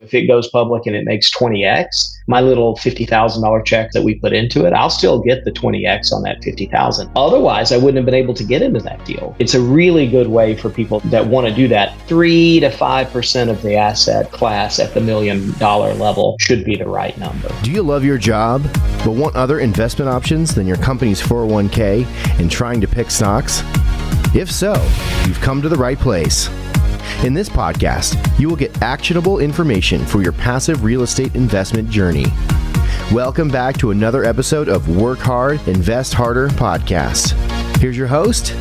If it goes public and it makes 20x, my little $50,000 check that we put into it, I'll still get the 20x on that 50,000. Otherwise, I wouldn't have been able to get into that deal. It's a really good way for people that want to do that. 3 to 5% of the asset class at the $1 million level should be the right number. Do you love your job, but want other investment options than your company's 401k and trying to pick stocks? If so, you've come to the right place. In this podcast, you will get actionable information for your passive real estate investment journey. Welcome back to another episode of Work Hard, Invest Harder podcast. Here's your host,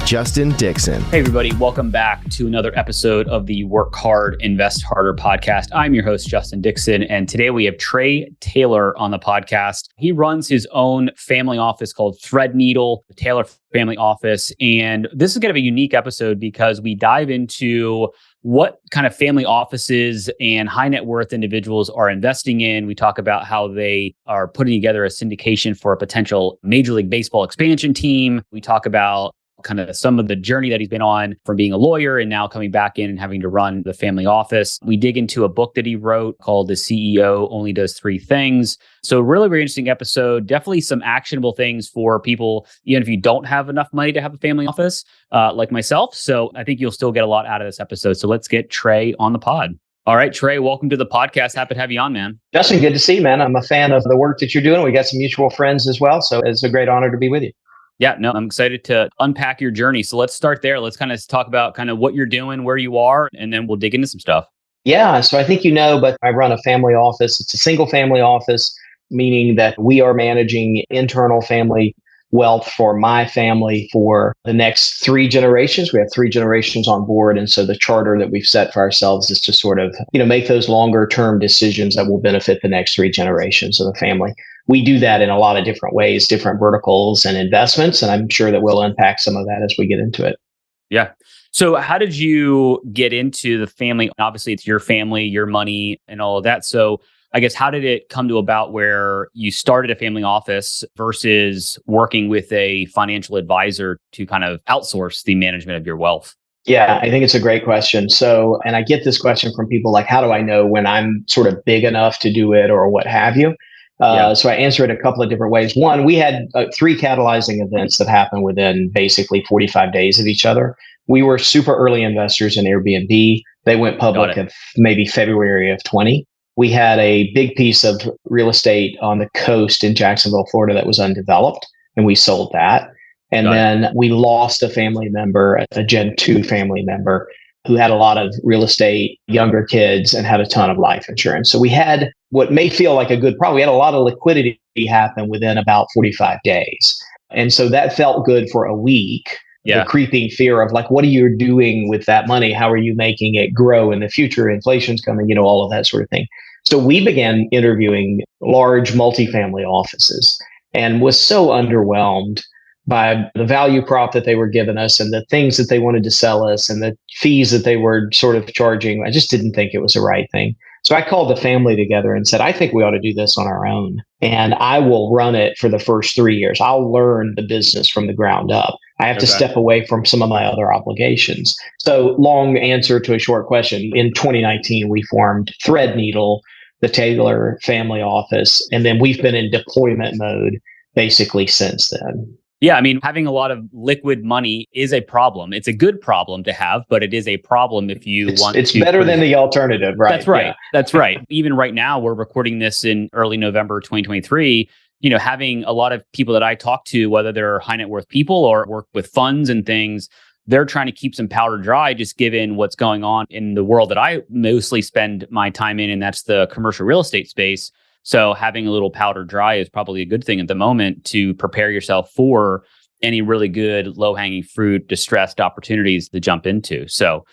Justin Dixon. Hey everybody, welcome back to another episode of the Work Hard, Invest Harder podcast. I'm your host, Justin Dixon, and today we have Trey Taylor on the podcast. He runs his own family office called Threadneedle, the Taylor Family Office, and this is going to be a unique episode because we dive into what kind of family offices and high net worth individuals are investing in. We talk about how they are putting together a syndication for a potential Major League Baseball expansion team. We talk about kind of some of the journey that he's been on from being a lawyer and now coming back in and having to run the family office. We dig into a book that he wrote called The CEO Only Does Three Things. So really, very interesting episode. Definitely some actionable things for people, even if you don't have enough money to have a family office like myself. So I think you'll still get a lot out of this episode. So let's get Trey on the pod. All right, Trey, welcome to the podcast. Happy to have you on, man. Justin, good to see you, man. I'm a fan of the work that you're doing. We got some mutual friends as well. So it's a great honor to be with you. Yeah, no, I'm excited to unpack your journey. So let's start there. Let's kind of talk about kind of what you're doing, where you are, and then we'll dig into some stuff. Yeah, so I think you know, but I run a family office. It's a single family office, meaning that we are managing internal family wealth for my family for the next 3 generations. We have 3 generations on board. And so the charter that we've set for ourselves is to sort of, make those longer term decisions that will benefit the next 3 generations of the family. We do that in a lot of different ways, different verticals and investments. And I'm sure that we'll unpack some of that as we get into it. Yeah. So how did you get into the family? Obviously, it's your family, your money, and all of that. So I guess, how did it come to about where you started a family office versus working with a financial advisor to kind of outsource the management of your wealth? Yeah, I think it's a great question. So, and I get this question from people like, how do I know when I'm sort of big enough to do it or what have you? So I answer it a couple of different ways. One, we had 3 catalyzing events that happened within basically 45 days of each other. We were super early investors in Airbnb. They went public in maybe February of 20. We had a big piece of real estate on the coast in Jacksonville, Florida that was undeveloped, and we sold that. And then we lost a family member, a Gen 2 family member who had a lot of real estate, younger kids, and had a ton of life insurance. So we had what may feel like a good problem. We had a lot of liquidity happen within about 45 days. And so that felt good for a week. The creeping fear of like, what are you doing with that money? How are you making it grow in the future? Inflation's coming, all of that sort of thing. So we began interviewing large multifamily offices and was so underwhelmed by the value prop that they were giving us and the things that they wanted to sell us and the fees that they were sort of charging. I just didn't think it was the right thing. So I called the family together and said, I think we ought to do this on our own. And I will run it for the first 3 years. I'll learn the business from the ground up. I have to step away from some of my other obligations. So long answer to a short question. In 2019, we formed Threadneedle, the Taylor Family Office. And then we've been in deployment mode basically since then. Yeah, I mean, having a lot of liquid money is a problem. It's a good problem to have, but it is a problem if you want to. It's better than the alternative, right? That's right. Yeah. That's right. Even right now, we're recording this in early November 2023. Having a lot of people that I talk to, whether they're high net worth people or work with funds and things, they're trying to keep some powder dry, just given what's going on in the world that I mostly spend my time in, and that's the commercial real estate space. So having a little powder dry is probably a good thing at the moment to prepare yourself for any really good low-hanging fruit, distressed opportunities to jump into. So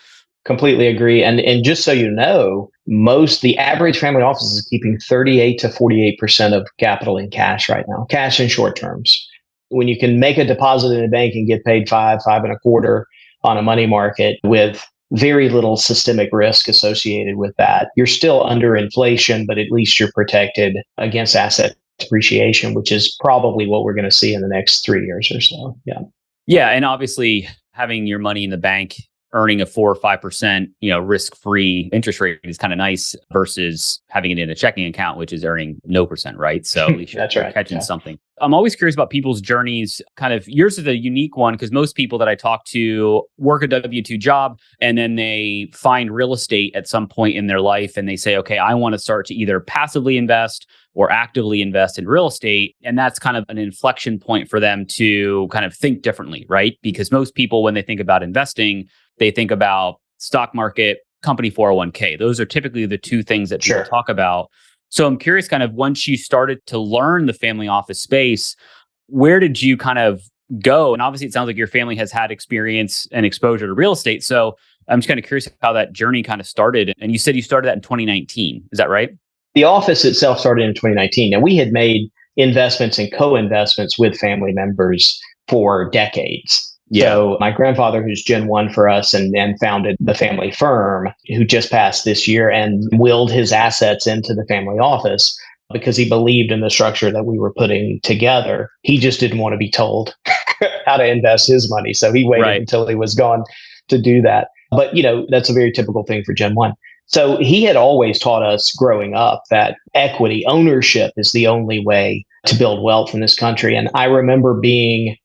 completely agree. And just so you know, the average family office is keeping 38 to 48% of capital in cash right now, cash in short terms. When you can make a deposit in a bank and get paid 5.25% on a money market with very little systemic risk associated with that, you're still under inflation, but at least you're protected against asset depreciation, which is probably what we're going to see in the next 3 years or so. Yeah. Yeah. And obviously having your money in the bank earning a 4 or 5%, risk-free interest rate is kind of nice versus having it in a checking account, which is earning no percent, right? So at least you're catching something. I'm always curious about people's journeys. Kind of yours is a unique one because most people that I talk to work a W-2 job and then they find real estate at some point in their life and they say, okay, I want to start to either passively invest or actively invest in real estate. And that's kind of an inflection point for them to kind of think differently, right? Because most people, when they think about investing, they think about stock market, company 401k. Those are typically the two things that people talk about. So I'm curious, kind of once you started to learn the family office space, where did you kind of go? And obviously, it sounds like your family has had experience and exposure to real estate. So I'm just kind of curious how that journey kind of started. And you said you started that in 2019. Is that right? The office itself started in 2019. Now, we had made investments and co-investments with family members for decades. Yeah. So my grandfather, who's Gen 1 for us and founded the family firm, who just passed this year and willed his assets into the family office because he believed in the structure that we were putting together. He just didn't want to be told how to invest his money. So he waited until he was gone to do that. But, that's a very typical thing for Gen 1. So he had always taught us growing up that equity ownership is the only way to build wealth in this country. And I remember being,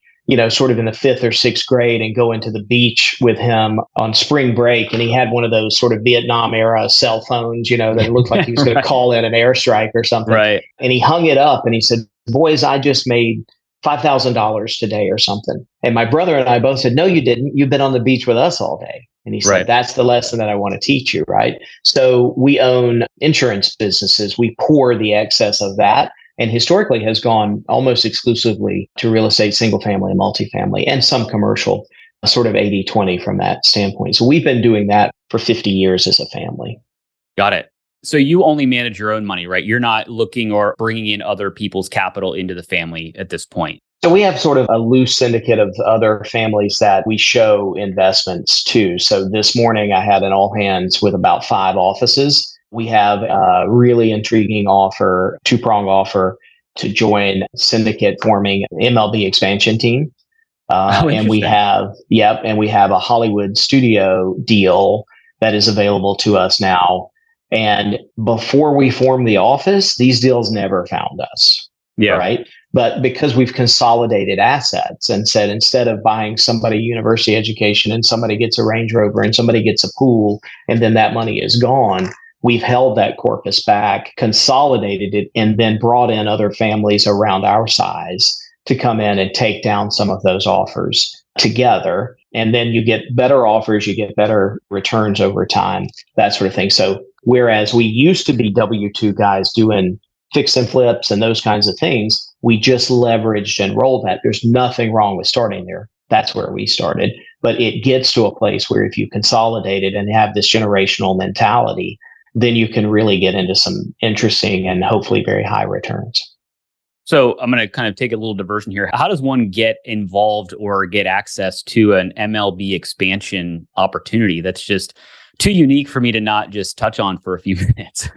sort of in the 5th or 6th grade and going to the beach with him on spring break. And he had one of those sort of Vietnam era cell phones, that looked like he was going to call in an airstrike or something. Right. And he hung it up and he said, boys, I just made $5,000 today or something. And my brother and I both said, no, you didn't. You've been on the beach with us all day. And he said, that's the lesson that I want to teach you, right? So we own insurance businesses. We pour the excess of that, and historically has gone almost exclusively to real estate, single family and multifamily, and some commercial, sort of 80-20 from that standpoint. So we've been doing that for 50 years as a family. Got it. So you only manage your own money, right? You're not looking or bringing in other people's capital into the family at this point. So we have sort of a loose syndicate of other families that we show investments to. So this morning I had an all hands with about 5 offices. We have a really intriguing offer, 2-prong offer to join syndicate forming MLB expansion team. And we have a Hollywood studio deal that is available to us now. And before we formed the office, these deals never found us. Yeah. Right. But because we've consolidated assets and said, instead of buying somebody university education and somebody gets a Range Rover and somebody gets a pool and then that money is gone, we've held that corpus back, consolidated it, and then brought in other families around our size to come in and take down some of those offers together. And then you get better offers, you get better returns over time, that sort of thing. So whereas we used to be W-2 guys doing fix and flips and those kinds of things, we just leveraged and rolled that. There's nothing wrong with starting there. That's where we started. But it gets to a place where if you consolidate it and have this generational mentality, then you can really get into some interesting and hopefully very high returns. So I'm going to kind of take a little diversion here. How does one get involved or get access to an MLB expansion opportunity that's just too unique for me to not just touch on for a few minutes?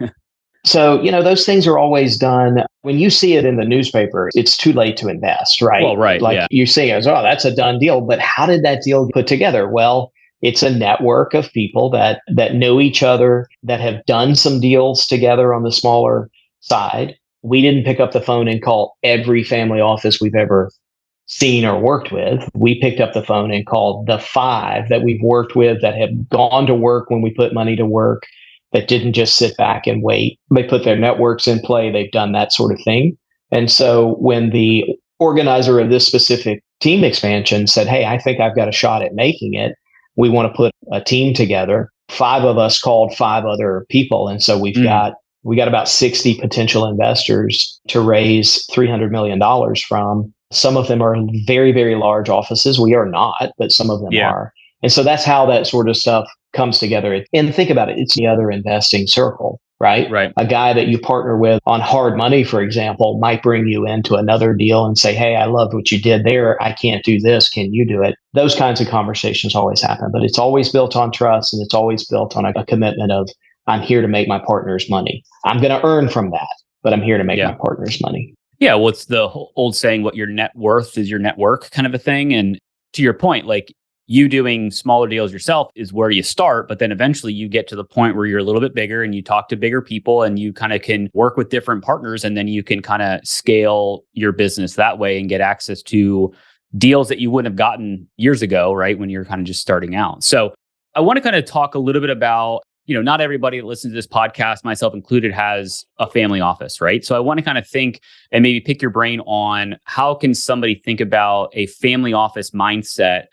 So, those things are always done. When you see it in the newspaper, it's too late to invest, right? Well, right. Like you see it as, oh, that's a done deal. But how did that deal get put together? Well, it's a network of people that know each other, that have done some deals together on the smaller side. We didn't pick up the phone and call every family office we've ever seen or worked with. We picked up the phone and called the 5 that we've worked with that have gone to work when we put money to work, that didn't just sit back and wait. They put their networks in play. They've done that sort of thing. And so when the organizer of this specific team expansion said, hey, I think I've got a shot at making it, we want to put a team together. 5 of us called 5 other people. And so we got about 60 potential investors to raise $300 million from. Some of them are very, very large offices. We are not, but some of them are. And so that's how that sort of stuff comes together. And think about it, it's the other investing circle, right? Right. A guy that you partner with on hard money, for example, might bring you into another deal and say, hey, I loved what you did there. I can't do this. Can you do it? Those kinds of conversations always happen, but it's always built on trust, and it's always built on a commitment of, I'm here to make my partner's money. I'm going to earn from that, but I'm here to make my partner's money. Yeah. What's the old saying, what your net worth is your network kind of a thing. And to your point, like, you doing smaller deals yourself is where you start, but then eventually you get to the point where you're a little bit bigger and you talk to bigger people and you kind of can work with different partners, and then you can kind of scale your business that way and get access to deals that you wouldn't have gotten years ago, right? When you're kind of just starting out. So I want to kind of talk a little bit about, not everybody that listens to this podcast, myself included, has a family office, right? So I want to kind of think and maybe pick your brain on how can somebody think about a family office mindset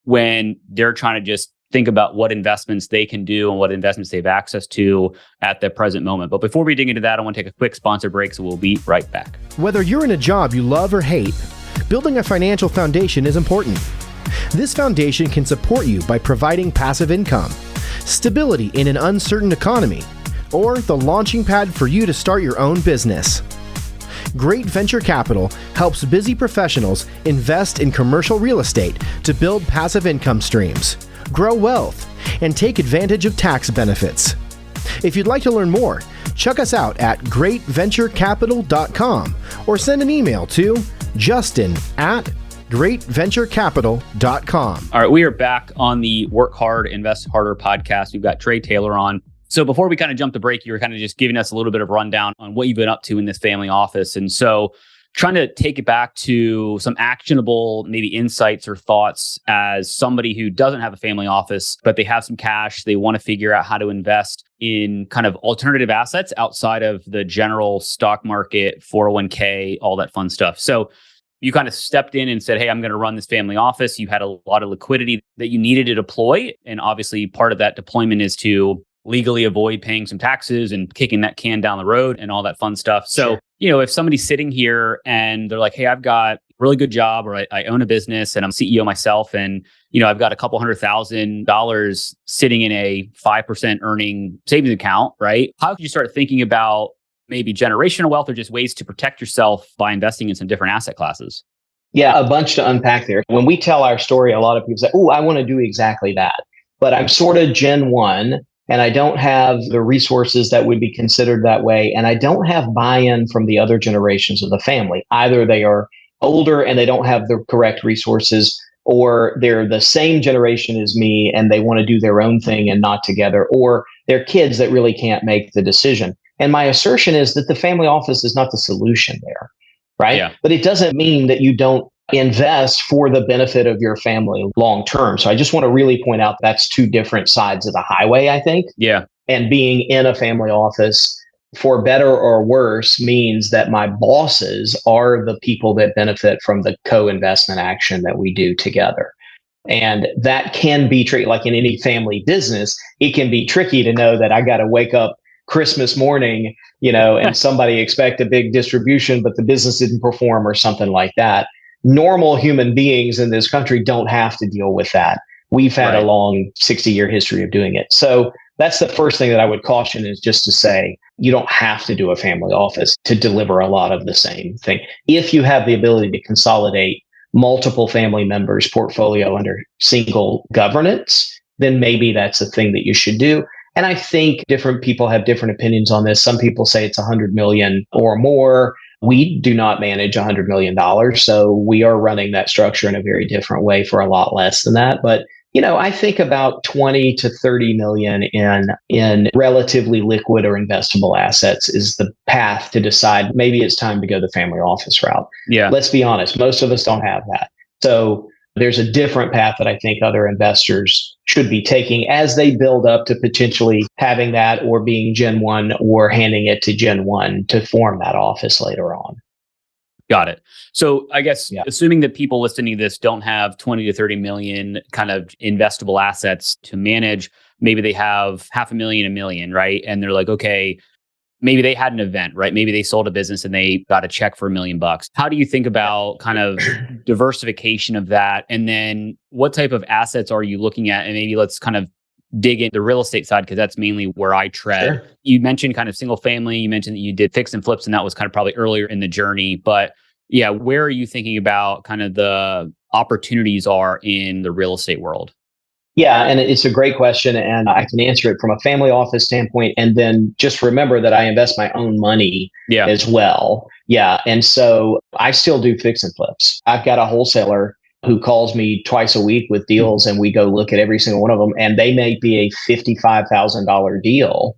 when they're trying to just think about what investments they can do and what investments they have access to at the present moment. But before we dig into that, I want to take a quick sponsor break, so we'll be right back. Whether you're in a job you love or hate, building a financial foundation is important. This foundation can support you by providing passive income, stability in an uncertain economy, or the launching pad for you to start your own business. Great Venture Capital helps busy professionals invest in commercial real estate to build passive income streams, grow wealth, and take advantage of tax benefits. If you'd like to learn more, check us out at greatventurecapital.com or send an email to justin@greatventurecapital.com. All right, we are back on the Work Hard, Invest Harder podcast. We've got Trey Taylor on. So before we kind of jump to break, you were kind of just giving us a little bit of rundown on what you've been up to in this family office. And so trying to take it back to some actionable maybe insights or thoughts as somebody who doesn't have a family office, but they have some cash, they want to figure out how to invest in kind of alternative assets outside of the general stock market, 401k, all that fun stuff. So you kind of stepped in and said, hey, I'm going to run this family office. You had a lot of liquidity that you needed to deploy. And obviously part of that deployment is to legally avoid paying some taxes and kicking that can down the road and all that fun stuff. So, if somebody's sitting here and they're like, hey, I've got a really good job, or I own a business and I'm CEO myself, and, I've got a couple $100,000 sitting in a 5% earning savings account, right? How could you start thinking about maybe generational wealth or just ways to protect yourself by investing in some different asset classes? Yeah, a bunch to unpack there. When we tell our story, a lot of people say, oh, I want to do exactly that. But I'm sort of Gen 1. And I don't have the resources that would be considered that way. And I don't have buy-in from the other generations of the family. Either they are older and they don't have the correct resources, or they're the same generation as me and they want to do their own thing and not together, or they're kids that really can't make the decision. And my assertion is that the family office is not the solution there, right? Yeah. But it doesn't mean that you don't invest for the benefit of your family long term. So I just want to really point out that's two different sides of the highway, I think. Yeah. And being in a family office, for better or worse, means that my bosses are the people that benefit from the co-investment action that we do together. And that can be tricky. Like in any family business, it can be tricky to know that I got to wake up Christmas morning, and somebody expect a big distribution, but the business didn't perform or something like that. Normal human beings in this country don't have to deal with that. We've had a long 60-year history of doing it. So that's the first thing that I would caution, is just to say, you don't have to do a family office to deliver a lot of the same thing. If you have the ability to consolidate multiple family members' portfolio under single governance, then maybe that's a thing that you should do. And I think different people have different opinions on this. Some people say it's 100 million or more. We do not manage $100 million. So we are running that structure in a very different way for a lot less than that. But, I think about 20 to 30 million in relatively liquid or investable assets is the path to decide maybe it's time to go the family office route. Yeah. Let's be honest. Most of us don't have that. So there's a different path that I think other investors should be taking as they build up to potentially having that, or being Gen 1 or handing it to Gen 1 to form that office later on. Got it. So I guess assuming that people listening to this don't have 20 to 30 million kind of investable assets to manage, maybe they have $500,000, $1 million, right? And they're like, okay, maybe they had an event, right? Maybe they sold a business and they got a check for $1 million. How do you think about kind of diversification of that? And then what type of assets are you looking at? And maybe let's kind of dig into the real estate side, because that's mainly where I tread. Sure. You mentioned kind of single family. You mentioned that you did fix and flips, and that was kind of probably earlier in the journey. But yeah, where are you thinking about kind of the opportunities are in the real estate world? Yeah, and it's a great question, and I can answer it from a family office standpoint. And then just remember that I invest my own money as well. Yeah, and so I still do fix and flips. I've got a wholesaler who calls me twice a week with deals, and we go look at every single one of them, and they may be a $55,000 deal.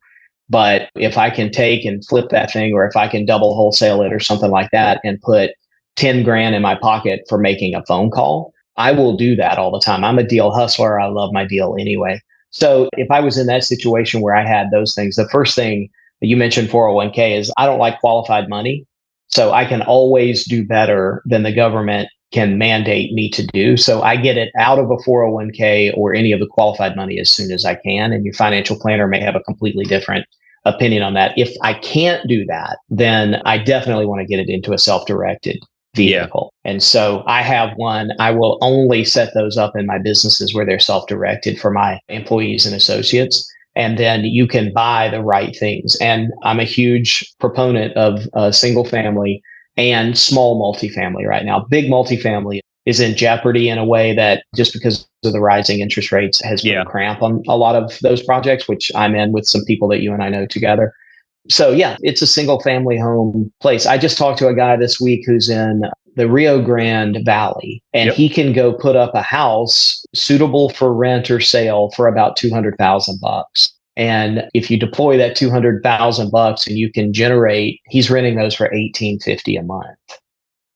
But if I can take and flip that thing, or if I can double wholesale it or something like that and put 10 grand in my pocket for making a phone call, I will do that all the time. I'm a deal hustler. I love my deal anyway. So if I was in that situation where I had those things, the first thing that you mentioned 401k is I don't like qualified money. So I can always do better than the government can mandate me to do. So I get it out of a 401k or any of the qualified money as soon as I can. And your financial planner may have a completely different opinion on that. If I can't do that, then I definitely want to get it into a self-directed vehicle. Yeah. And so I have one. I will only set those up in my businesses where they're self-directed for my employees and associates. And then you can buy the right things. And I'm a huge proponent of single family and small multifamily right now. Big multifamily is in jeopardy in a way that just because of the rising interest rates has put a cramp on a lot of those projects, which I'm in with some people that you and I know together. So yeah, it's a single family home place. I just talked to a guy this week who's in the Rio Grande Valley, and he can go put up a house suitable for rent or sale for about $200,000. And if you deploy that $200,000 and you can generate, he's renting those for $1,850 a month.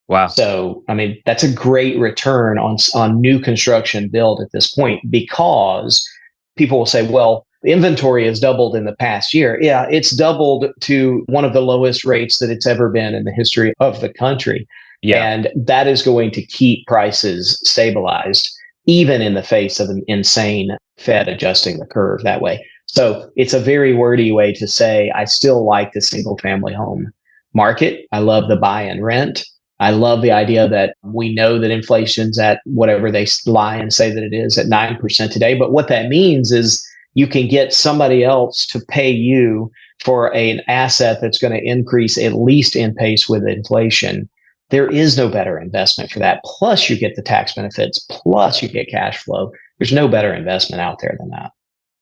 Wow. So, I mean, that's a great return on new construction build at this point, because people will say, well, the inventory has doubled in the past year. Yeah, it's doubled to one of the lowest rates that it's ever been in the history of the country. Yeah. And that is going to keep prices stabilized, even in the face of an insane Fed adjusting the curve that way. So it's a very wordy way to say, I still like the single family home market. I love the buy and rent. I love the idea that we know that inflation's at whatever they lie and say that it is at 9% today. But what that means is you can get somebody else to pay you for an asset that's going to increase at least in pace with inflation. There is no better investment for that. Plus you get the tax benefits, plus you get cash flow. There's no better investment out there than that.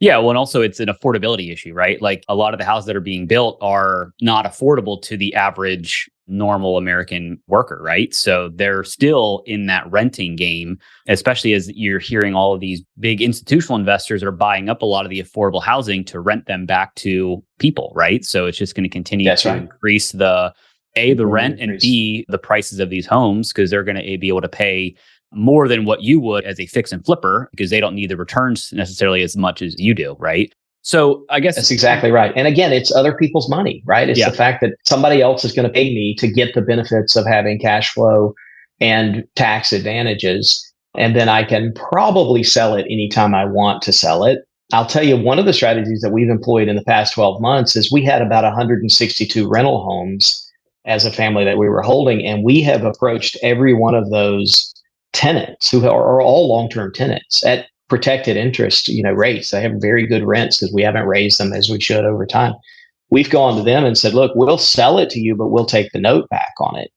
Yeah, well, and also it's an affordability issue, right? Like a lot of the houses that are being built are not affordable to the average normal American worker, right? So they're still in that renting game, especially as you're hearing all of these big institutional investors are buying up a lot of the affordable housing to rent them back to people, right? So it's just going to continue to increase the rent and B, the prices of these homes, because they're going to be able to pay more than what you would as a fix and flipper, because they don't need the returns necessarily as much as you do, right? So I guess that's exactly right. And again, it's other people's money, right? It's the fact that somebody else is going to pay me to get the benefits of having cash flow and tax advantages. And then I can probably sell it anytime I want to sell it. I'll tell you, one of the strategies that we've employed in the past 12 months is we had about 162 rental homes as a family that we were holding. And we have approached every one of those tenants who are all long-term tenants at protected interest, rates. They have very good rents because we haven't raised them as we should over time. We've gone to them and said, look, we'll sell it to you, but we'll take the note back on it.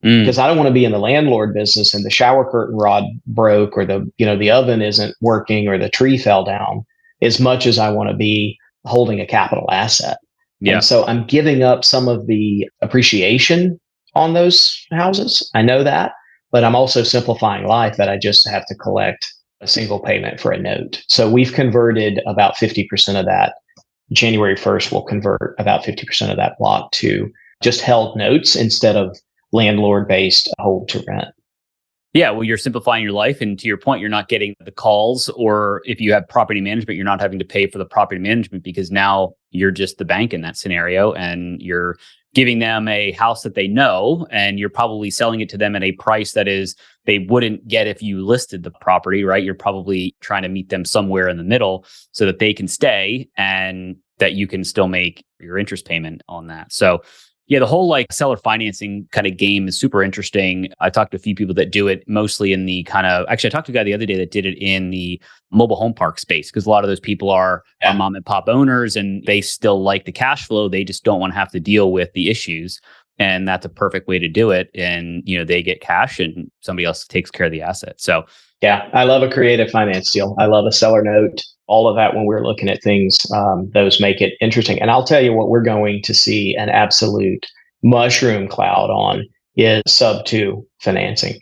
Because I don't want to be in the landlord business and the shower curtain rod broke or the oven isn't working or the tree fell down, as much as I want to be holding a capital asset. Yeah. And so I'm giving up some of the appreciation on those houses. I know that. But I'm also simplifying life that I just have to collect a single payment for a note. So we've converted about 50% of that. January 1st, we'll convert about 50% of that block to just held notes instead of landlord-based hold to rent. Yeah, well, you're simplifying your life. And to your point, you're not getting the calls, or if you have property management, you're not having to pay for the property management because now you're just the bank in that scenario and you're giving them a house that they know, and you're probably selling it to them at a price that is they wouldn't get if you listed the property, right? You're probably trying to meet them somewhere in the middle so that they can stay and that you can still make your interest payment on that. So yeah, the whole seller financing kind of game is super interesting. I talked to a few people that do it mostly in the I talked to a guy the other day that did it in the mobile home park space, because a lot of those people are mom and pop owners and they still like the cash flow. They just don't want to have to deal with the issues. And that's a perfect way to do it. And, they get cash and somebody else takes care of the asset. So yeah, I love a creative finance deal. I love a seller note. All of that when we're looking at things, those make it interesting. And I'll tell you what we're going to see an absolute mushroom cloud on is sub-2 financing.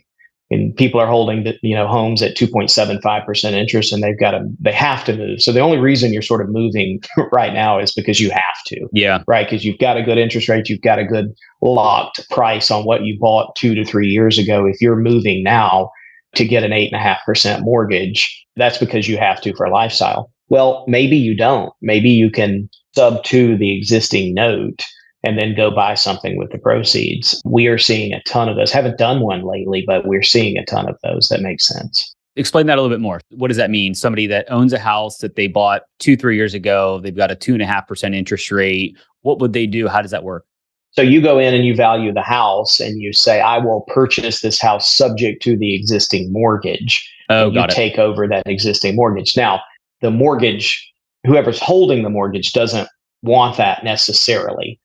And people are holding homes at 2.75% interest, and they have to move. So the only reason you're sort of moving right now is because you have to. Yeah. Right. Because you've got a good interest rate. You've got a good locked price on what you bought 2 to 3 years ago. If you're moving now to get an 8.5% mortgage, that's because you have to for a lifestyle. Well, maybe you don't. Maybe you can sub to the existing note and then go buy something with the proceeds. We are seeing a ton of those. Haven't done one lately, but we're seeing a ton of those. That makes sense. Explain that a little bit more. What does that mean? Somebody that owns a house that they bought 2-3 years ago, they've got a 2.5% interest rate. What would they do? How does that work? So you go in and you value the house and you say, I will purchase this house subject to the existing mortgage. Oh, got it. You take over that existing mortgage. Now, the mortgage, whoever's holding the mortgage doesn't want that necessarily.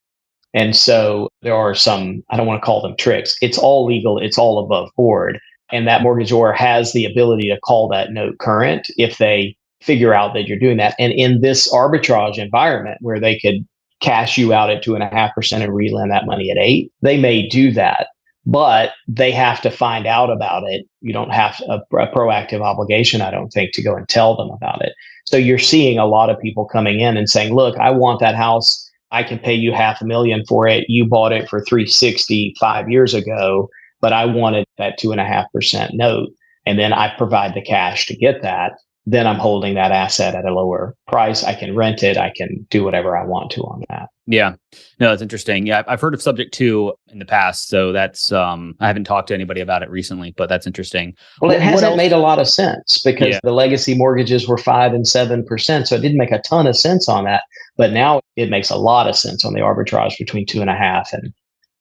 And so there are some, I don't want to call them tricks. It's all legal. It's all above board. And that mortgagor has the ability to call that note current if they figure out that you're doing that. And in this arbitrage environment where they could cash you out at 2.5% and relend that money at 8%, they may do that, but they have to find out about it. You don't have a proactive obligation, I don't think, to go and tell them about it. So you're seeing a lot of people coming in and saying, look, I want that house. I can pay you $500,000 for it. You bought it for $360 5 years ago, but I wanted that 2.5% note. And then I provide the cash to get that. Then I'm holding that asset at a lower price. I can rent it. I can do whatever I want to on that. Yeah. No, that's interesting. Yeah, I've heard of subject to in the past. So that's, I haven't talked to anybody about it recently, but that's interesting. Well, it hasn't made a lot of sense because the legacy mortgages were 5% and 7%. So it didn't make a ton of sense on that. But now it makes a lot of sense on the arbitrage between 2.5 and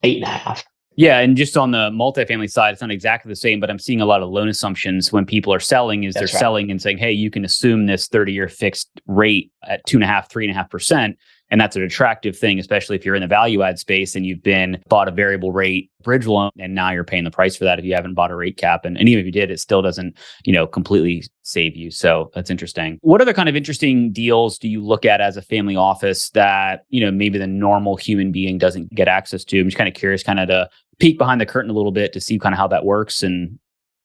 8.5. Yeah. And just on the multifamily side, it's not exactly the same, but I'm seeing a lot of loan assumptions when people are selling they're selling and saying, hey, you can assume this 30-year fixed rate at 2.5%, 3.5%. And that's an attractive thing, especially if you're in the value add space and you've bought a variable rate bridge loan and now you're paying the price for that if you haven't bought a rate cap. And even if you did, it still doesn't, completely save you. So that's interesting. What other kind of interesting deals do you look at as a family office that, maybe the normal human being doesn't get access to? I'm just kind of curious to peek behind the curtain a little bit to see kind of how that works. And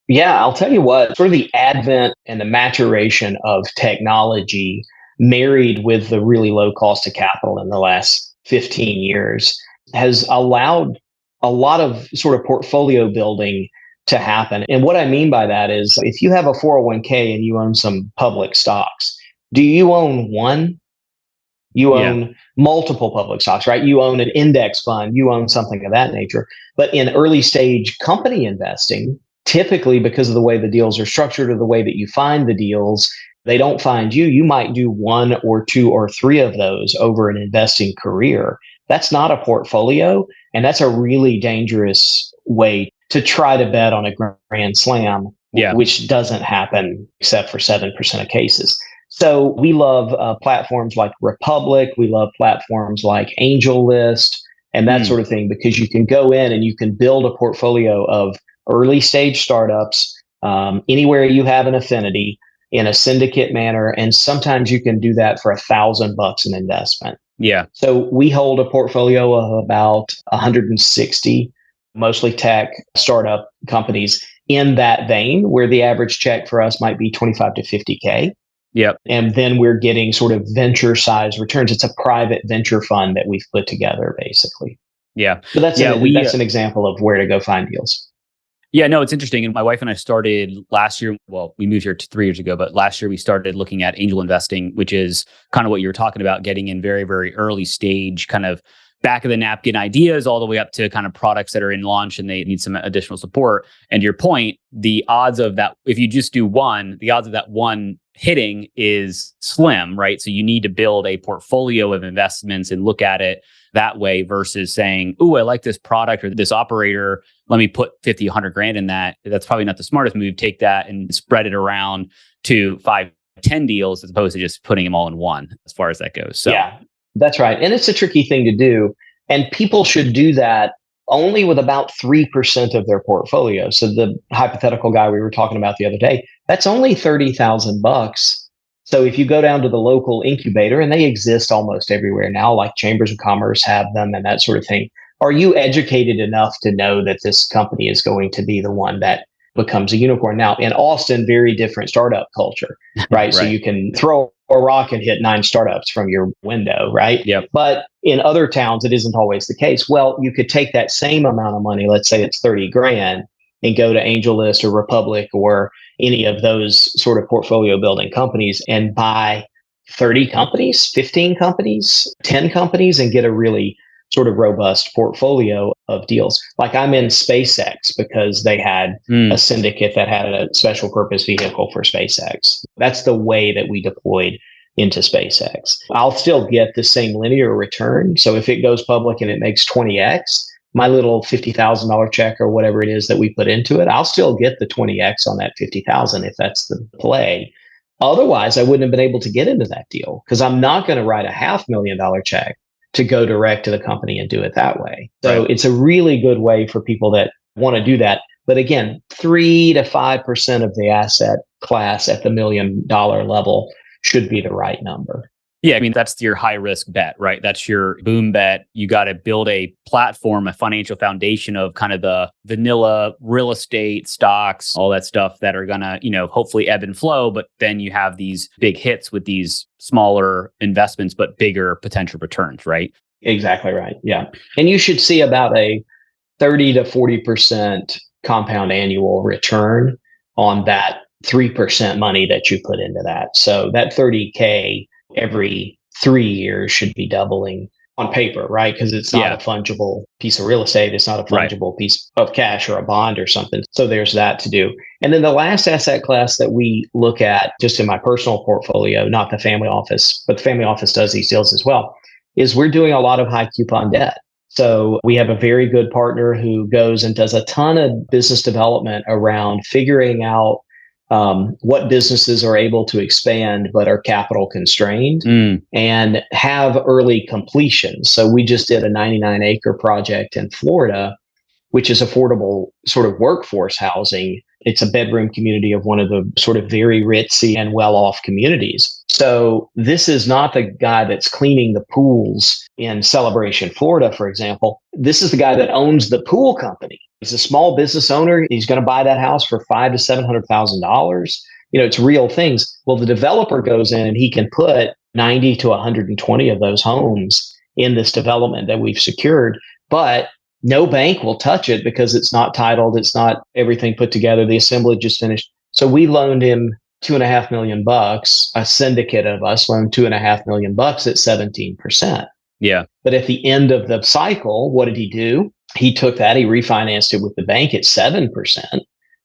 yeah, I'll tell you what, sort of the advent and the maturation of technology married with the really low cost of capital in the last 15 years has allowed a lot of sort of portfolio building to happen. And what I mean by that is if you have a 401k and you own some public stocks, do you own one? You own multiple public stocks, right? You own an index fund, you own something of that nature. But in early stage company investing, typically because of the way the deals are structured or the way that you find the deals, they don't find you. You might do 1 or 2 or 3 of those over an investing career. That's not a portfolio. And that's a really dangerous way to try to bet on a grand slam, which doesn't happen except for 7% of cases. So we love platforms like Republic. We love platforms like Angel List and that sort of thing, because you can go in and you can build a portfolio of early stage startups anywhere you have an affinity in a syndicate manner. And sometimes you can do that for $1,000 an investment. Yeah. So we hold a portfolio of about 160, mostly tech startup companies in that vein, where the average check for us might be 25 to 50K. Yep. And then we're getting sort of venture size returns. It's a private venture fund that we've put together, basically. Yeah. So that's an example of where to go find deals. Yeah, no, it's interesting. And my wife and I started last year. Well, we moved here 3 years ago, but last year we started looking at angel investing, which is kind of what you were talking about, getting in very, very early stage, kind of back of the napkin ideas all the way up to kind of products that are in launch and they need some additional support. And to your point, the odds of that, if you just do one, the odds of that one hitting is slim, right? So you need to build a portfolio of investments and look at it that way versus saying, "Ooh, I like this product or this operator. Let me put 50, 100 grand in that." That's probably not the smartest move. Take that and spread it around to 5, 10 deals as opposed to just putting them all in one as far as that goes. So yeah, that's right. And it's a tricky thing to do. And people should do that only with about 3% of their portfolio. So the hypothetical guy we were talking about the other day, that's only $30,000. So if you go down to the local incubator, and they exist almost everywhere now, like chambers of commerce have them and that sort of thing, are you educated enough to know that this company is going to be the one that becomes a unicorn. Now, in Austin, very different startup culture, right? So you can throw a rock and hit 9 startups from your window, right? Yep. But in other towns, it isn't always the case. Well, you could take that same amount of money, let's say it's 30 grand, and go to AngelList or Republic or any of those sort of portfolio building companies and buy 30 companies, 15 companies, 10 companies, and get a really sort of robust portfolio of deals. Like I'm in SpaceX because they had a syndicate that had a special purpose vehicle for SpaceX. That's the way that we deployed into SpaceX. I'll still get the same linear return. So if it goes public and it makes 20x, my little $50,000 check or whatever it is that we put into it, I'll still get the 20x on that 50,000 if that's the play. Otherwise, I wouldn't have been able to get into that deal because I'm not going to write a $500,000 check to go direct to the company and do it that way. So it's a really good way for people that want to do that. But again, 3 to 5% of the asset class at the $1 million level should be the right number. Yeah, I mean, that's your high risk bet, right? That's your boom bet. You got to build a platform, a financial foundation of kind of the vanilla real estate, stocks, all that stuff that are going to, hopefully ebb and flow. But then you have these big hits with these smaller investments, but bigger potential returns, right? Exactly right. Yeah. And you should see about a 30 to 40% compound annual return on that 3% money that you put into that. So that 30K every 3 years should be doubling on paper, right? Because it's not a fungible piece of real estate. It's not a fungible piece of cash or a bond or something. So there's that to do. And then the last asset class that we look at just in my personal portfolio, not the family office, but the family office does these deals as well, is we're doing a lot of high coupon debt. So we have a very good partner who goes and does a ton of business development around figuring out what businesses are able to expand but are capital constrained and have early completion. So we just did a 99-acre project in Florida, which is affordable sort of workforce housing. It's a bedroom community of one of the sort of very ritzy and well-off communities. So this is not the guy that's cleaning the pools in Celebration, Florida, for example. This is the guy that owns the pool company. He's a small business owner. He's going to buy that house for $500,000 to $700,000. It's real things. Well, the developer goes in and he can put 90 to 120 of those homes in this development that we've secured, but no bank will touch it because it's not titled. It's not everything put together. The assemblage just finished. So we loaned him $2.5 million. A syndicate of us loaned $2.5 million at 17%. Yeah. But at the end of the cycle, what did he do? He took that, he refinanced it with the bank at 7%,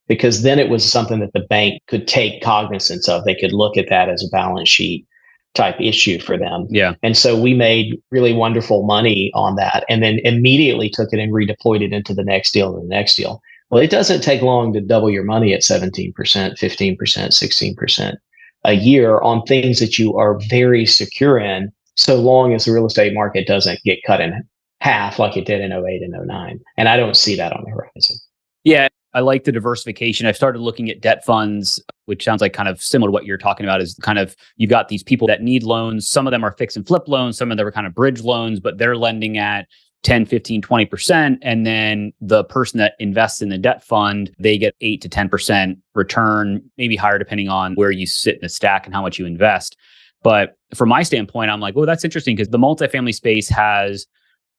because then it was something that the bank could take cognizance of. They could look at that as a balance sheet type issue for them. Yeah. And so we made really wonderful money on that and then immediately took it and redeployed it into the next deal and the next deal. Well, it doesn't take long to double your money at 17%, 15%, 16% a year on things that you are very secure in, so long as the real estate market doesn't get cut in half like it did in 08 and 09. And I don't see that on the horizon. Yeah, I like the diversification. I've started looking at debt funds, which sounds like kind of similar to what you're talking about, is kind of, you've got these people that need loans. Some of them are fix and flip loans. Some of them are kind of bridge loans, but they're lending at 10, 15, 20%. And then the person that invests in the debt fund, they get 8 to 10% return, maybe higher depending on where you sit in the stack and how much you invest. But from my standpoint, I'm like, oh, that's interesting because the multifamily space has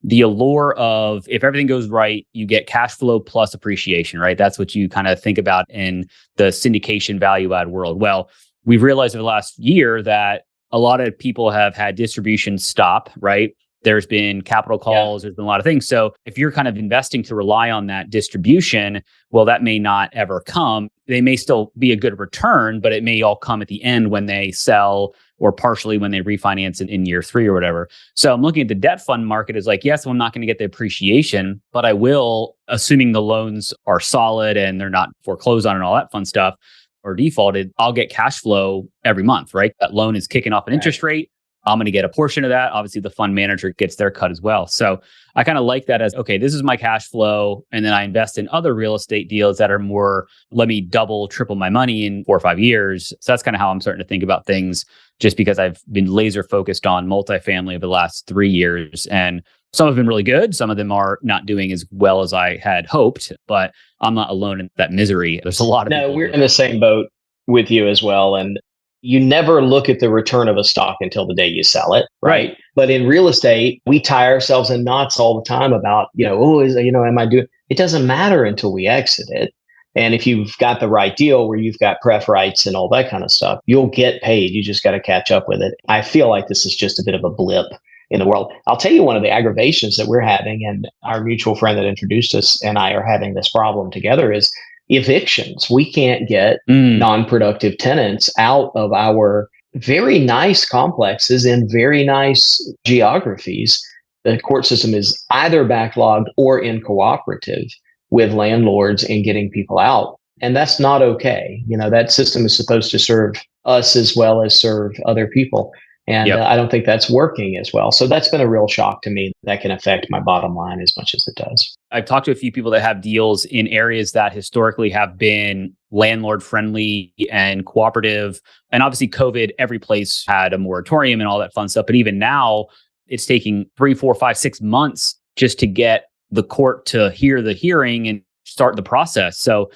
the allure of, if everything goes right, you get cash flow plus appreciation, right? That's what you kind of think about in the syndication value add world. Well, we've realized over the last year that a lot of people have had distributions stop, right? There's been capital calls, there's been a lot of things. So if you're kind of investing to rely on that distribution, well, that may not ever come. They may still be a good return, but it may all come at the end when they sell or partially when they refinance in year 3 or whatever. So I'm looking at the debt fund market as like, yes, I'm not going to get the appreciation, but I will, assuming the loans are solid and they're not foreclosed on and all that fun stuff or defaulted, I'll get cash flow every month, right? That loan is kicking off an interest rate. I'm going to get a portion of that. Obviously, the fund manager gets their cut as well. So I kind of like that as, okay, this is my cash flow. And then I invest in other real estate deals that are more, let me double, triple my money in 4 or 5 years. So that's kind of how I'm starting to think about things, just because I've been laser focused on multifamily over the last 3 years. And Some have been really good. Some of them are not doing as well as I had hoped, but I'm not alone in that misery. There's a lot of No, people. we're in the same boat with you as well. And you never look at the return of a stock until the day you sell it, right? But in real estate, we tie ourselves in knots all the time about, am I doing? It doesn't matter until we exit it. And if you've got the right deal where you've got pref rights and all that kind of stuff, you'll get paid. You just got to catch up with it. I feel like this is just a bit of a blip in the world. I'll tell you one of the aggravations that we're having, and our mutual friend that introduced us and I are having this problem together, is evictions. We can't get non-productive tenants out of our very nice complexes in very nice geographies. The court system is either backlogged or in cooperative with landlords in getting people out. And that's not okay. That system is supposed to serve us as well as serve other people. And I don't think that's working as well. So that's been a real shock to me. That can affect my bottom line as much as it does. I've talked to a few people that have deals in areas that historically have been landlord friendly and cooperative. And obviously COVID, every place had a moratorium and all that fun stuff. But even now, it's taking 3, 4, 5, 6 months just to get the court to hear the hearing and start the process. So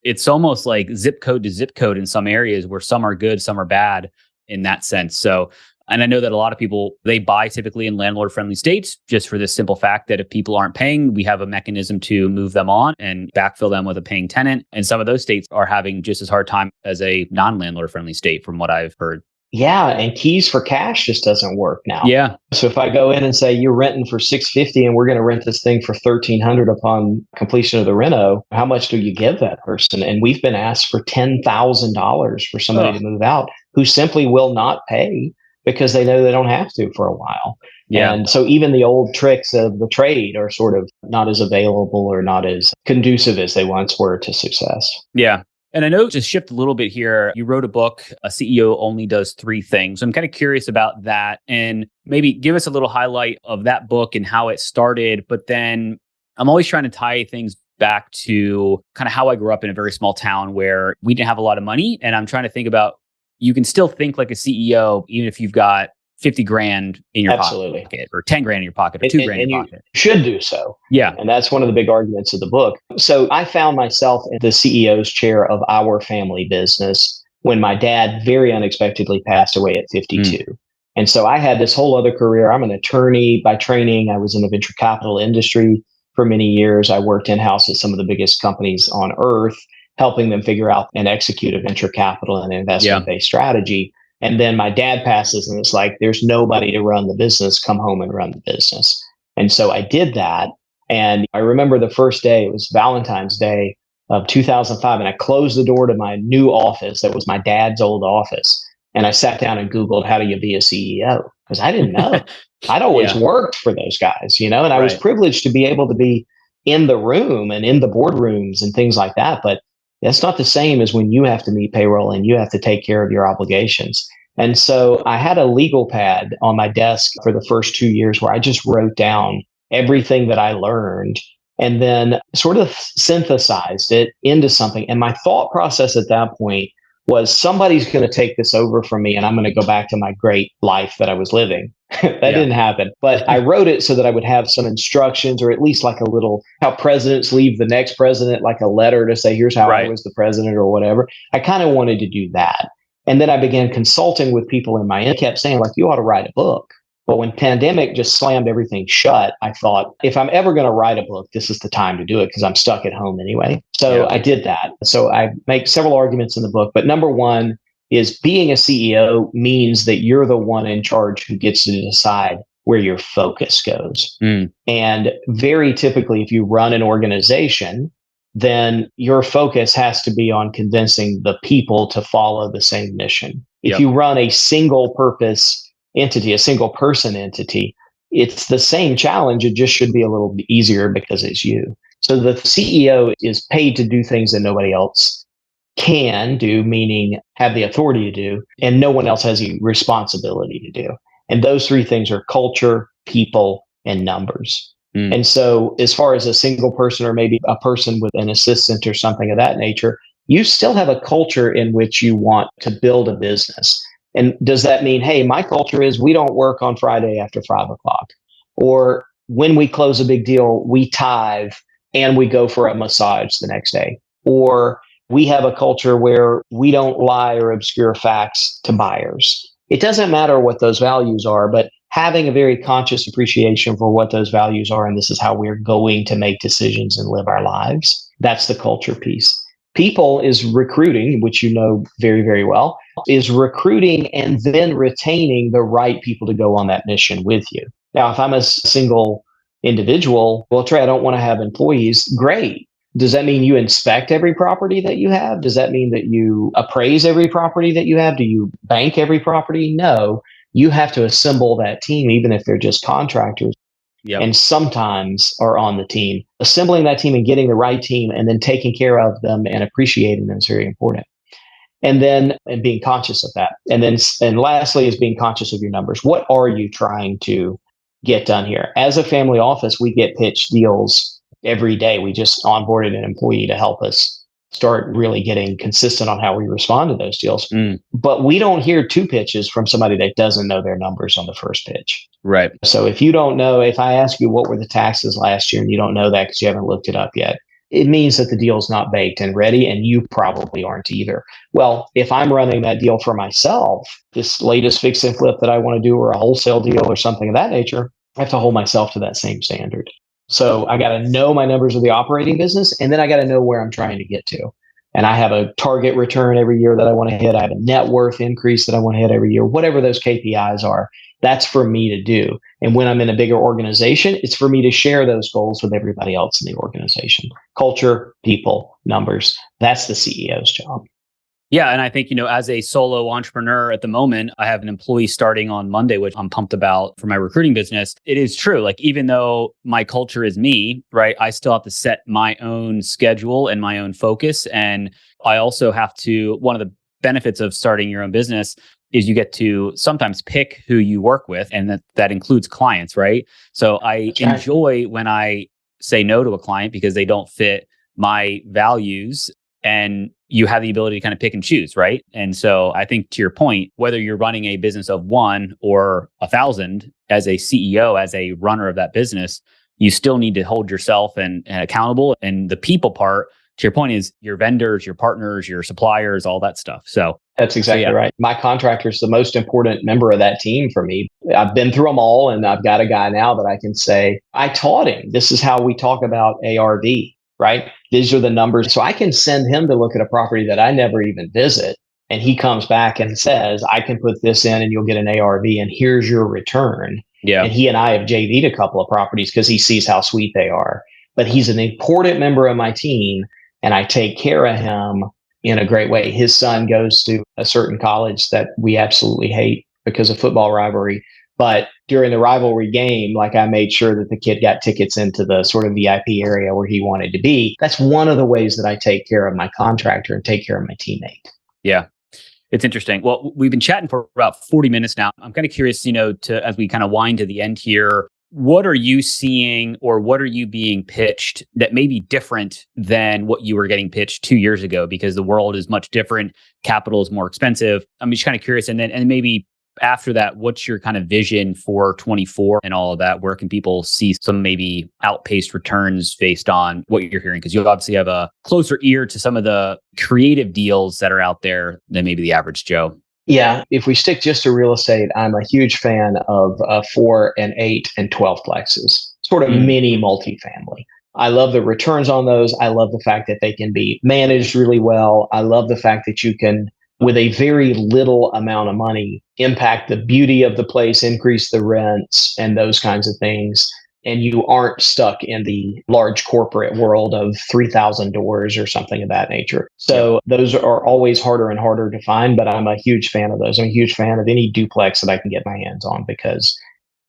it's almost like zip code to zip code in some areas where some are good, some are bad in that sense. So, and I know that a lot of people, they buy typically in landlord friendly states just for this simple fact that if people aren't paying, we have a mechanism to move them on and backfill them with a paying tenant. And some of those states are having just as hard time as a non-landlord friendly state from what I've heard. Yeah, and keys for cash just doesn't work now. Yeah. So if I go in and say you're renting for $650 and we're going to rent this thing for $1,300 upon completion of the reno, how much do you give that person? And we've been asked for $10,000 for somebody to move out who simply will not pay because they know they don't have to for a while. Yeah. And so even the old tricks of the trade are sort of not as available or not as conducive as they once were to success. Yeah. And I know, just shift a little bit here, you wrote a book, A CEO Only Does 3 Things. So I'm kind of curious about that and maybe give us a little highlight of that book and how it started. But then I'm always trying to tie things back to kind of how I grew up in a very small town where we didn't have a lot of money. And I'm trying to think about, you can still think like a CEO, even if you've got 50 grand in your pocket or 10 grand in your pocket or 2 grand in your pocket. You should do so. Yeah. And that's one of the big arguments of the book. So I found myself in the CEO's chair of our family business when my dad very unexpectedly passed away at 52. And so I had this whole other career. I'm an attorney by training. I was in the venture capital industry for many years. I worked in-house at some of the biggest companies on earth, helping them figure out and execute a venture capital and investment-based strategy. And then my dad passes and it's like, there's nobody to run the business. Come home and run the business. And so I did that. And I remember the first day, it was Valentine's Day of 2005. And I closed the door to my new office. That was my dad's old office. And I sat down and Googled, how do you be a CEO? Because I didn't know. I'd always worked for those guys, and I was privileged to be able to be in the room and in the boardrooms and things like that. But that's not the same as when you have to meet payroll and you have to take care of your obligations. And so I had a legal pad on my desk for the first 2 years where I just wrote down everything that I learned and then sort of synthesized it into something. And my thought process at that point was, somebody's going to take this over from me and I'm going to go back to my great life that I was living. That didn't happen. But I wrote it so that I would have some instructions, or at least like a little, how presidents leave the next president, like a letter to say, here's how I was the president or whatever. I kind of wanted to do that. And then I began consulting with people in my end, kept saying, like, you ought to write a book. But when pandemic just slammed everything shut, I thought, if I'm ever going to write a book, this is the time to do it because I'm stuck at home anyway. So I did that. So I make several arguments in the book. But number one is, being a CEO means that you're the one in charge who gets to decide where your focus goes. And very typically, if you run an organization, then your focus has to be on convincing the people to follow the same mission. If you run a single purpose entity, a single person entity, it's the same challenge. It just should be a little bit easier because it's you. So the CEO is paid to do things that nobody else can do, meaning have the authority to do, and no one else has the responsibility to do. And those 3 things are culture, people, and numbers. And so as far as a single person, or maybe a person with an assistant or something of that nature, you still have a culture in which you want to build a business. And does that mean, hey, my culture is we don't work on Friday after 5 o'clock? Or when we close a big deal, we tithe and we go for a massage the next day. Or we have a culture where we don't lie or obscure facts to buyers. It doesn't matter what those values are, but having a very conscious appreciation for what those values are, and this is how we're going to make decisions and live our lives. That's the culture piece. People is recruiting, which you know very, very well, is recruiting and then retaining the right people to go on that mission with you. Now, if I'm a single individual, well, Trey, I don't want to have employees. Great. Does that mean you inspect every property that you have? Does that mean that you appraise every property that you have? Do you bank every property? No. You have to assemble that team, even if they're just contractors. Yep. And sometimes are on the team. Assembling that team and getting the right team and then taking care of them and appreciating them is very important. And then and being conscious of that. And lastly is being conscious of your numbers. What are you trying to get done here? As a family office, we get pitched deals every day. We just onboarded an employee to help us start really getting consistent on how we respond to those deals. But we don't hear two pitches from somebody that doesn't know their numbers on the first pitch. Right. So if you don't know, if I ask you what were the taxes last year and you don't know that because you haven't looked it up yet, it means that the deal's not baked and ready, and you probably aren't either. Well, if I'm running that deal for myself, this latest fix and flip that I want to do, or a wholesale deal or something of that nature, I have to hold myself to that same standard. So I got to know my numbers of the operating business, and then I got to know where I'm trying to get to. And I have a target return every year that I want to hit. I have a net worth increase that I want to hit every year, whatever those KPIs are. That's for me to do. And when I'm in a bigger organization, it's for me to share those goals with everybody else in the organization. Culture, people, numbers. That's the CEO's job. Yeah. And I think, as a solo entrepreneur at the moment, I have an employee starting on Monday, which I'm pumped about for my recruiting business. It is true. Like, even though my culture is me, right, I still have to set my own schedule and my own focus. And I also have to, one of the benefits of starting your own business is you get to sometimes pick who you work with, and that includes clients, right? So I enjoy when I say no to a client because they don't fit my values, and you have the ability to kind of pick and choose, right? And so I think, to your point, whether you're running a business of 1 or 1,000, as a CEO, as a runner of that business, you still need to hold yourself and accountable. And the people part, to your point, is your vendors, your partners, your suppliers, all that stuff. So that's exactly right. My contractor is the most important member of that team for me. I've been through them all, and I've got a guy now that I can say, I taught him. This is how we talk about ARV, right? These are the numbers. So I can send him to look at a property that I never even visit. And he comes back and says, I can put this in and you'll get an ARV, and here's your return. Yeah. And he and I have JV'd a couple of properties because he sees how sweet they are. But he's an important member of my team, and I take care of him in a great way. His son goes to a certain college that we absolutely hate because of football rivalry. But during the rivalry game, like, I made sure that the kid got tickets into the sort of VIP area where he wanted to be. That's one of the ways that I take care of my contractor and take care of my teammate. Yeah. It's interesting. Well, we've been chatting for about 40 minutes now. I'm kind of curious, as we kind of wind to the end here, what are you seeing, or what are you being pitched that may be different than what you were getting pitched 2 years ago? Because the world is much different. Capital is more expensive. I'm just kind of curious. And maybe after that, what's your kind of vision for 24 and all of that? Where can people see some maybe outpaced returns based on what you're hearing? Because you obviously have a closer ear to some of the creative deals that are out there than maybe the average Joe. Yeah. If we stick just to real estate, I'm a huge fan of 4 and 8 and 12 plexes, sort of mini multifamily. I love the returns on those. I love the fact that they can be managed really well. I love the fact that you can, with a very little amount of money, impact the beauty of the place, increase the rents, and those kinds of things. And you aren't stuck in the large corporate world of 3,000 doors or something of that nature. So those are always harder and harder to find, but I'm a huge fan of those. I'm a huge fan of any duplex that I can get my hands on, because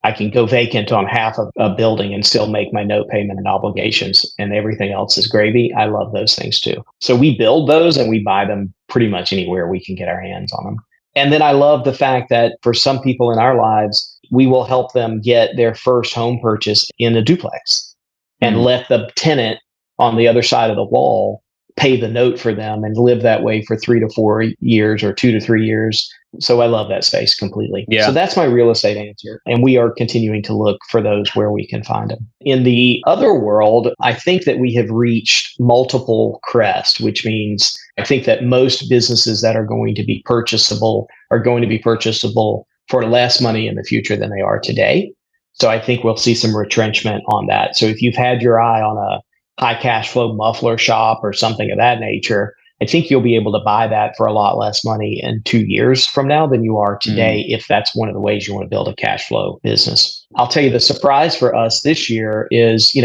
I can go vacant on half of a building and still make my note payment and obligations, and everything else is gravy. I love those things too. So we build those and we buy them pretty much anywhere we can get our hands on them. And then I love the fact that for some people in our lives, we will help them get their first home purchase in a duplex and let the tenant on the other side of the wall pay the note for them and live that way for 3 to 4 years or 2 to 3 years. So I love that space completely. Yeah. So that's my real estate answer. And we are continuing to look for those where we can find them. In the other world, I think that we have reached multiple crest, which means I think that most businesses that are going to be purchasable are going to be purchasable for less money in the future than they are today. So I think we'll see some retrenchment on that. So if you've had your eye on a high cash flow muffler shop or something of that nature, I think you'll be able to buy that for a lot less money in 2 years from now than you are today, if that's one of the ways you want to build a cash flow business. I'll tell you, the surprise for us this year is,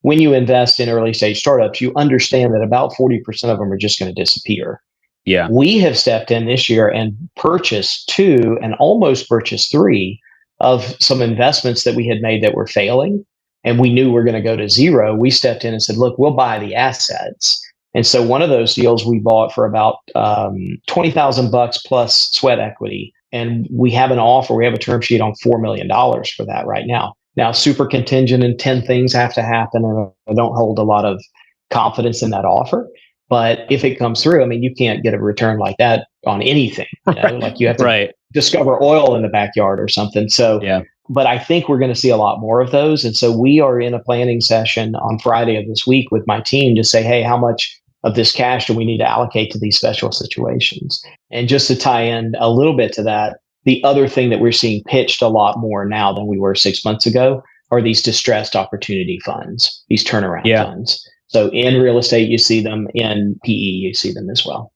when you invest in early stage startups, you understand that about 40% of them are just going to disappear. Yeah. We have stepped in this year and purchased 2 and almost purchased 3 of some investments that we had made that were failing. And we knew we were going to go to zero. We stepped in and said, look, we'll buy the assets. And so one of those deals we bought for about $20,000 plus sweat equity. And we have an offer, we have a term sheet on $4 million for that right now. Now, super contingent and 10 things have to happen. And I don't hold a lot of confidence in that offer. But if it comes through, I mean, you can't get a return like that on anything. Like you have to discover oil in the backyard or something. So, but I think we're going to see a lot more of those. And so we are in a planning session on Friday of this week with my team to say, hey, how much of this cash do we need to allocate to these special situations? And just to tie in a little bit to that, the other thing that we're seeing pitched a lot more now than we were 6 months ago are these distressed opportunity funds, these turnaround funds. So in real estate, you see them. In PE, you see them as well.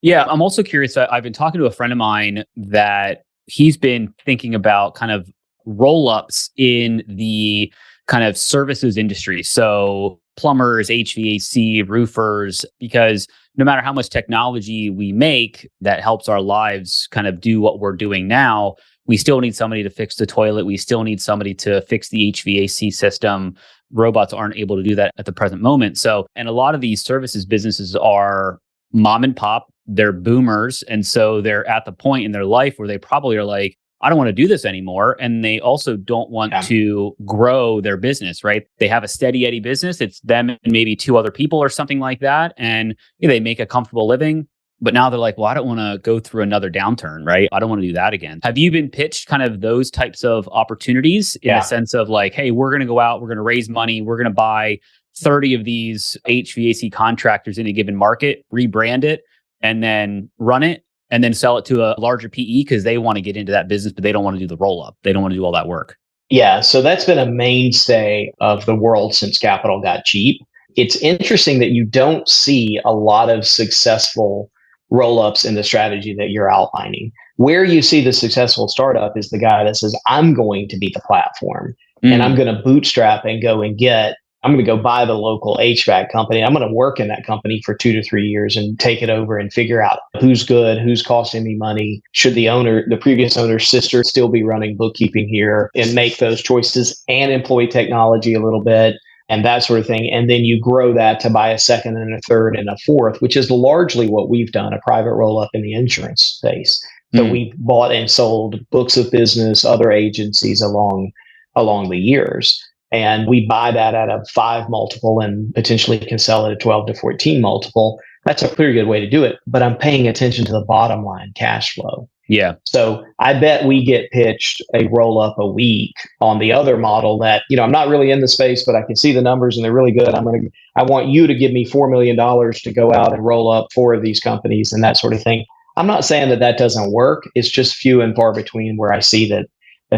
Yeah, I'm also curious. I've been talking to a friend of mine that he's been thinking about kind of roll-ups in the kind of services industry. So plumbers, HVAC, roofers, because no matter how much technology we make that helps our lives kind of do what we're doing now, we still need somebody to fix the toilet. We still need somebody to fix the HVAC system. Robots aren't able to do that at the present moment. So, and a lot of these services businesses are mom and pop, they're boomers. And so they're at the point in their life where they probably are like, I don't want to do this anymore. And they also don't want to grow their business, right? They have a steady Eddie business. It's them and maybe 2 other people or something like that. And they make a comfortable living. But now they're like, well, I don't want to go through another downturn, right? I don't want to do that again. Have you been pitched kind of those types of opportunities in a sense of like, hey, we're going to go out, we're going to raise money, we're going to buy 30 of these HVAC contractors in a given market, rebrand it, and then run it, and then sell it to a larger PE because they want to get into that business, but they don't want to do the roll-up. They don't want to do all that work. Yeah, so that's been a mainstay of the world since capital got cheap. It's interesting that you don't see a lot of successful roll-ups in the strategy that you're outlining. Where you see the successful startup is the guy that says, I'm going to be the platform and I'm going to bootstrap and I'm going to go buy the local HVAC company. I'm going to work in that company for 2 to 3 years and take it over and figure out who's good, who's costing me money. Should the previous owner's sister still be running bookkeeping here, and make those choices and employ technology a little bit and that sort of thing. And then you grow that to buy a second and a third and a fourth, which is largely what we've done, a private roll-up in the insurance space. So we bought and sold books of business, other agencies along the years. And we buy that at a 5 multiple and potentially can sell it at 12 to 14 multiple. That's a pretty good way to do it. But I'm paying attention to the bottom line cash flow. Yeah. So I bet we get pitched a roll up a week on the other model that, I'm not really in the space, but I can see the numbers and they're really good. I want you to give me $4 million to go out and roll up 4 of these companies and that sort of thing. I'm not saying that doesn't work. It's just few and far between where I see that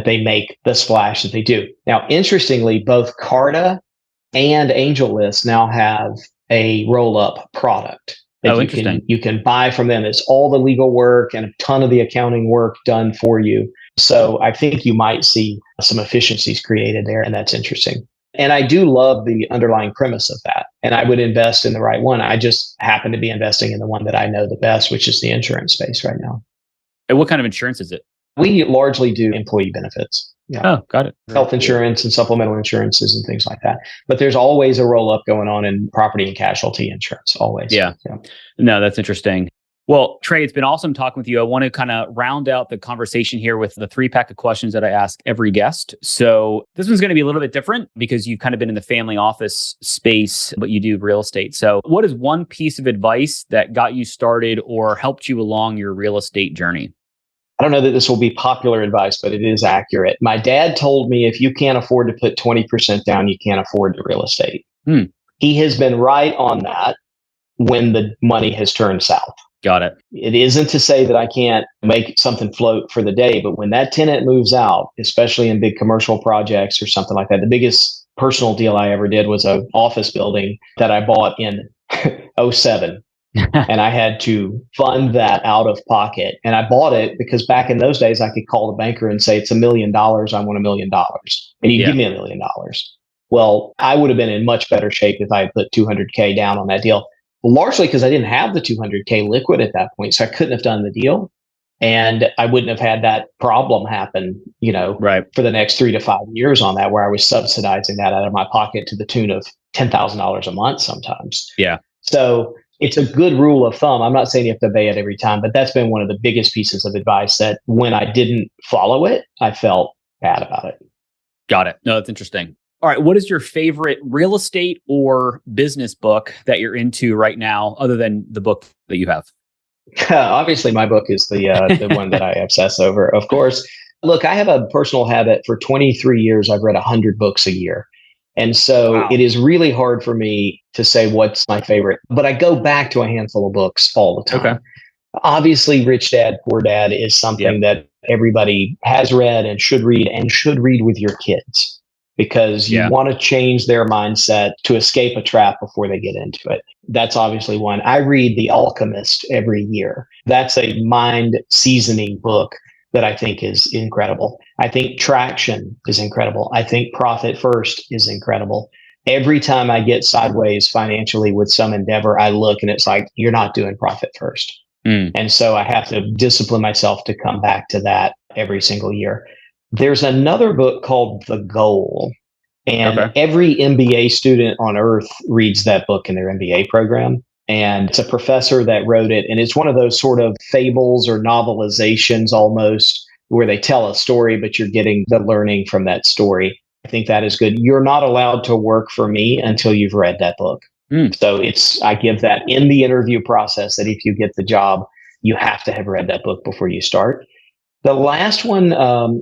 they make the splash that they do. Now, interestingly, both Carta and AngelList now have a roll-up product that you can buy from them. It's all the legal work and a ton of the accounting work done for you. So I think you might see some efficiencies created there, and that's interesting. And I do love the underlying premise of that. And I would invest in the right one. I just happen to be investing in the one that I know the best, which is the insurance space right now. And what kind of insurance is it? We largely do employee benefits. Yeah. Oh, got it. Health insurance and supplemental insurances and things like that. But there's always a roll up going on in property and casualty insurance, always. Yeah. No, that's interesting. Well, Trey, it's been awesome talking with you. I want to kind of round out the conversation here with the 3-pack of questions that I ask every guest. So this one's going to be a little bit different because you've kind of been in the family office space, but you do real estate. So what is one piece of advice that got you started or helped you along your real estate journey? I don't know that this will be popular advice, but it is accurate. My dad told me if you can't afford to put 20% down, you can't afford the real estate. He has been right on that when the money has turned south. Got it. It isn't to say that I can't make something float for the day, but when that tenant moves out, especially in big commercial projects or something like that, the biggest personal deal I ever did was an office building that I bought in 2007. And I had to fund that out of pocket. And I bought it because back in those days, I could call the banker and say, it's $1 million. I want $1 million. And he'd give me $1 million. Well, I would have been in much better shape if I had put $200K down on that deal. Largely because I didn't have the $200K liquid at that point. So I couldn't have done the deal. And I wouldn't have had that problem happen, for the next 3 to 5 years on that, where I was subsidizing that out of my pocket to the tune of $10,000 a month sometimes. Yeah. So it's a good rule of thumb. I'm not saying you have to obey it every time, but that's been one of the biggest pieces of advice that when I didn't follow it, I felt bad about it. Got it. No, that's interesting. All right. What is your favorite real estate or business book that you're into right now, other than the book that you have? Obviously, my book is the one that I obsess over, of course. Look, I have a personal habit. For 23 years, I've read 100 books a year. And so It is really hard for me to say what's my favorite, but I go back to a handful of books all the time. Okay. Obviously, Rich Dad, Poor Dad is something that everybody has read and should read with your kids. Because you want to change their mindset to escape a trap before they get into it. That's obviously one. I read The Alchemist every year. That's a mind seasoning book that I think is incredible. I think Traction is incredible. I think Profit First is incredible. Every time I get sideways financially with some endeavor, I look and it's like, you're not doing Profit First. And so I have to discipline myself to come back to that every single year. There's another book called The Goal, and every MBA student on earth reads that book in their MBA program. And it's a professor that wrote it. And it's one of those sort of fables or novelizations almost, where they tell a story, but you're getting the learning from that story. I think that is good. You're not allowed to work for me until you've read that book. So I give that in the interview process, that if you get the job, you have to have read that book before you start. The last one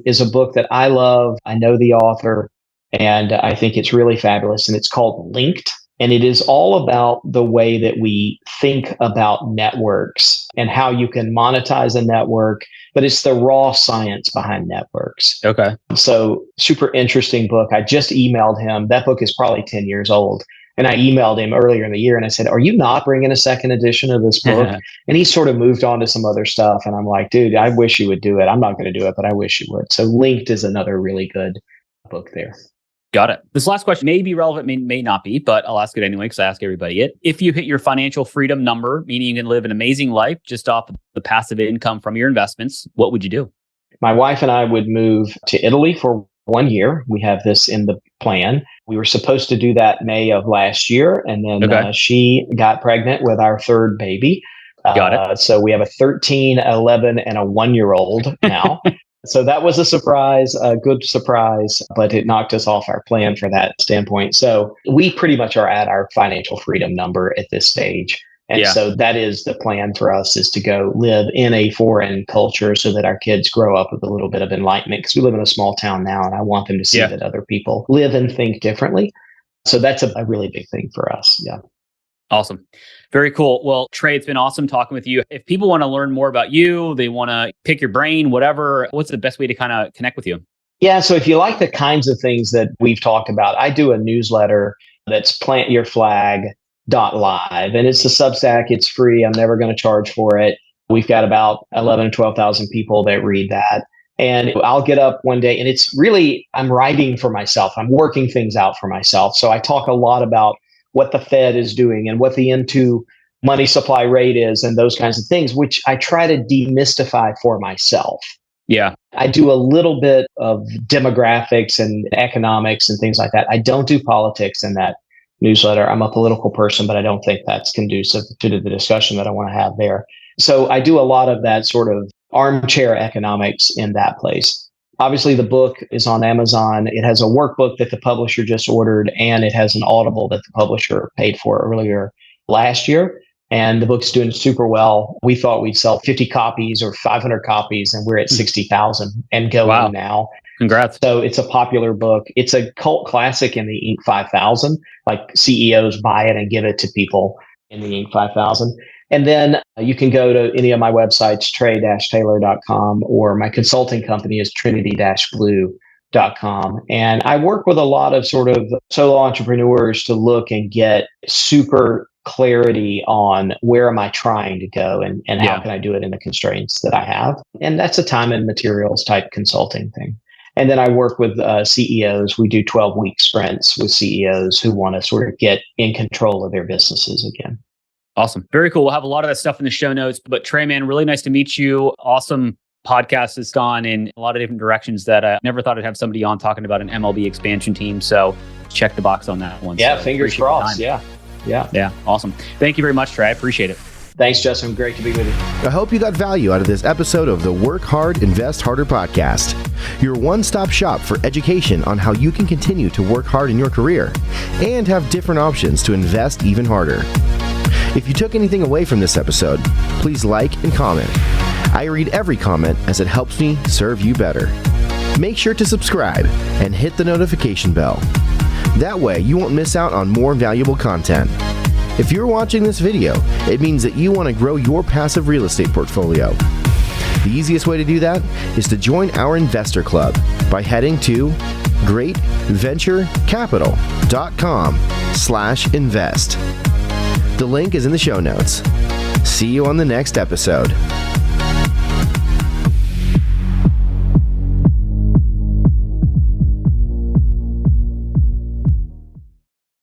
is a book that I love. I know the author, and I think it's really fabulous. And it's called Linked. And it is all about the way that we think about networks and how you can monetize a network, but it's the raw science behind networks. Okay. So super interesting book. I just emailed him. That book is probably 10 years old. And I emailed him earlier in the year and I said, are you not bringing a second edition of this book? And he sort of moved on to some other stuff. And I'm like, dude, I wish you would do it. I'm not going to do it, but I wish you would. So Linked is another really good book there. Got it. This last question may be relevant, may not be, but I'll ask it anyway because I ask everybody it. If you hit your financial freedom number, meaning you can live an amazing life just off the passive income from your investments, what would you do? My wife and I would move to Italy for 1 year. We have this in the plan. We were supposed to do that May of last year, and then she got pregnant with our third baby. Got it. So we have a 13, 11, and a 1-year-old now. So that was a surprise, a good surprise, but it knocked us off our plan for that standpoint. So we pretty much are at our financial freedom number at this stage. And so that is the plan for us, is to go live in a foreign culture so that our kids grow up with a little bit of enlightenment, because we live in a small town now and I want them to see that other people live and think differently. So that's a really big thing for us. Yeah. Awesome. Very cool. Well, Trey, it's been awesome talking with you. If people want to learn more about you, they want to pick your brain, whatever, what's the best way to kind of connect with you? Yeah. So if you like the kinds of things that we've talked about, I do a newsletter that's plantyourflag.live, and it's a Substack. It's free. I'm never going to charge for it. We've got about 11 to 12,000 people that read that. And I'll get up one day and it's really, I'm writing for myself. I'm working things out for myself. So I talk a lot about what the Fed is doing and what the M2 money supply rate is and those kinds of things, which I try to demystify for myself. Yeah. I do a little bit of demographics and economics and things like that. I don't do politics in that newsletter. I'm a political person, but I don't think that's conducive to the discussion that I want to have there. So I do a lot of that sort of armchair economics in that place. Obviously, the book is on Amazon. It has a workbook that the publisher just ordered, and it has an Audible that the publisher paid for earlier last year. And the book's doing super well. We thought we'd sell 50 copies or 500 copies, and we're at 60,000 and going now. Congrats. So it's a popular book. It's a cult classic in the Inc. 5000. Like CEOs buy it and give it to people in the Inc. 5000. And then you can go to any of my websites, trey-taylor.com, or my consulting company is trinity-blue.com. And I work with a lot of sort of solo entrepreneurs to look and get super clarity on where am I trying to go and how can I do it in the constraints that I have. And that's a time and materials type consulting thing. And then I work with CEOs. We do 12-week sprints with CEOs who want to sort of get in control of their businesses again. Awesome. Very cool. We'll have a lot of that stuff in the show notes. But Trey, man, really nice to meet you. Awesome podcast has gone in a lot of different directions that I never thought I'd have somebody on talking about an MLB expansion team. So check the box on that one. Yeah, so fingers crossed. Yeah. Awesome. Thank you very much, Trey. I appreciate it. Thanks, Justin. Great to be with you. I hope you got value out of this episode of the Work Hard, Invest Harder podcast. Your one-stop shop for education on how you can continue to work hard in your career and have different options to invest even harder. If you took anything away from this episode, please like and comment. I read every comment as it helps me serve you better. Make sure to subscribe and hit the notification bell. That way you won't miss out on more valuable content. If you're watching this video, it means that you want to grow your passive real estate portfolio. The easiest way to do that is to join our investor club by heading to greatventurecapital.com/invest. The link is in the show notes. See you on the next episode.